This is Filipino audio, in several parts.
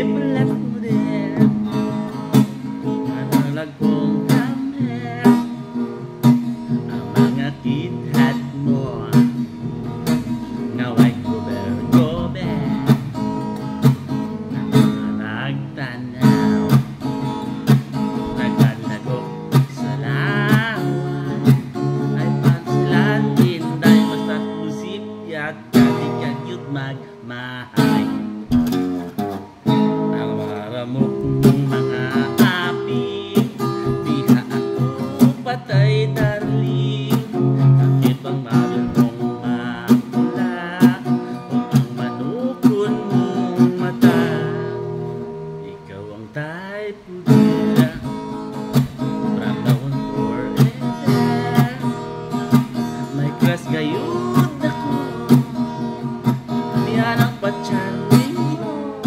Black model ang lagpong kamer ang mga kidhat mo ngaway gober-gober nagtanaw nagkalagok sa lawan ay pansilan tinday masat musip yak kalit magmahay ang maramok ng mga api diha ako patay darling sakit ang mabil mong mapula o ang manukon mong mata ikaw ang type pudira from now on forever may crush gayud ako yan ang pa-charming mo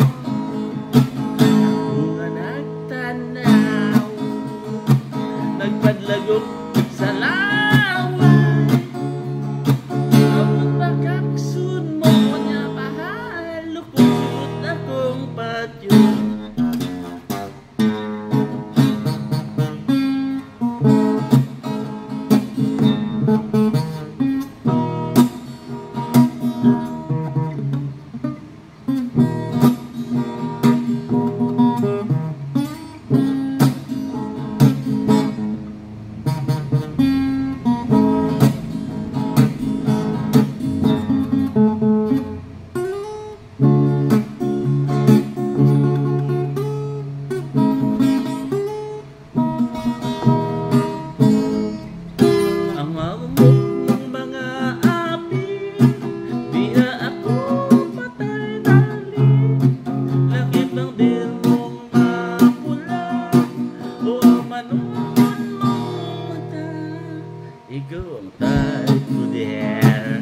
ako nga nagtanaw nagpadlagok sa laway amon bakaksun mo niya pahalo pusot akong patyo ang marumok ng mga api diha ako patay dali lakip ng dirmong mapula o ang manunon mong mata ikaw ang type mo there